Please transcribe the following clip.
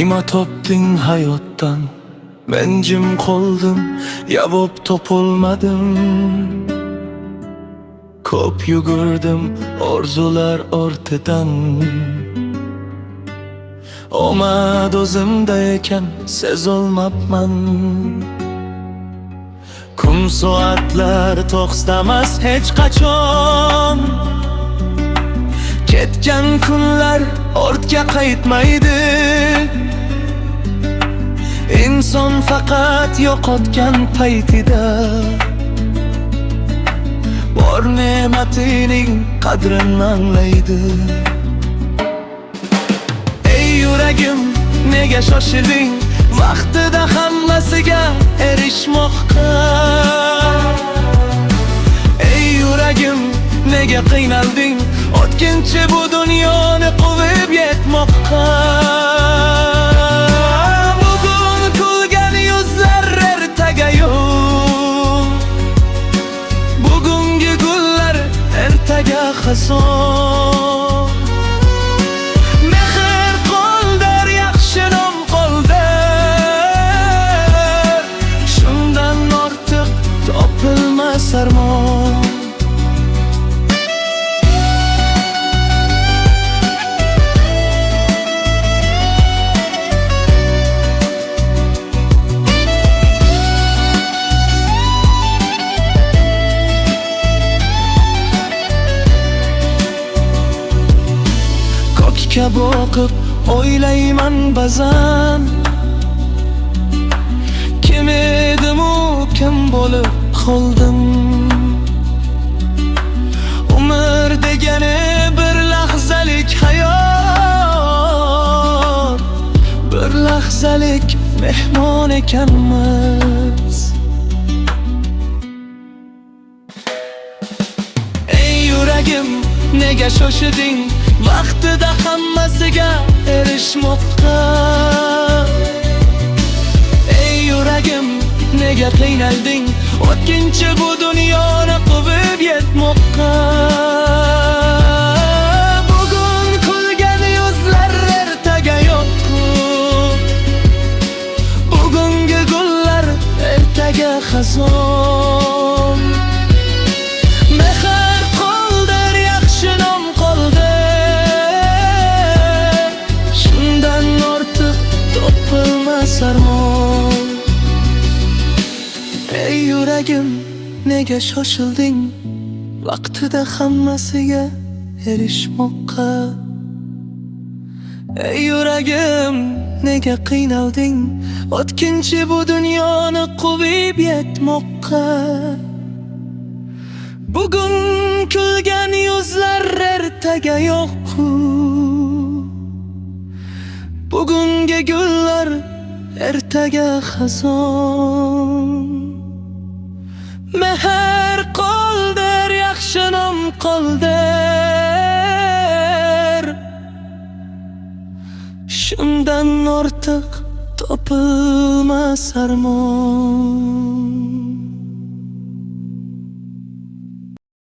nima topding hayotdan? Men jim qoldim, javob topolmadim. Ko'p yugurdim orzular ortidan. Omad o'zimda ekan, sezolmabman. Kun soatlar to'xtamas hech qachon. Ketgan kunlar ortga qaytmaydi. Inson faqat yo'qotgan paytida bor ne'matining qadrini anglaydi. Ey yuragim, nega shoshilding? Vaqtida hammasiga erishmoqqa. Ey yuragim, nega qiynalding? O'tkinchi bu dunyoni quvib yetmoqqa. Bugun kulgan yuzlar ertaga yo'q. Bugungi gullar ertaga xazon. Mehr qo'ldir, yaxshi nom qo'ldir. Shundan ortiq topilmas armon. Ko'kka boqib o'ylayman ba'zan, kim edim u, kim bo'lib qoldim? Umr degani bir lahzalik hayot, bir lahzalik mehmon ekanmiz. Ey yuragim, nega shoshilding? Vaqtida hammasiga erishmoqqa. Ey yuragim, nega qiynalding? O'tkinchi bu dunyoni quvib yetmoqqa. Bugun kulgan yuzlar ertaga yo'q. Bugungi gullar ertaga xazon. Mehr qo'ldir, yaxshi nom qo'ldir. Shundan ortiq topilmas armon. Ey yuragim, nega shoshilding? Vaqtida hammasiga erishmoqqa. Ey yuragim, nega qiynalding? O'tkinchi bu dunyoni quvib yetmoqqa. Bugun kulgan yuzlar ertaga yo'q. Bugungi gullar ertaga xazon. Mehr qo'ldir, yaxshi nom qo'ldir. Shundan ortiq topilmas armon.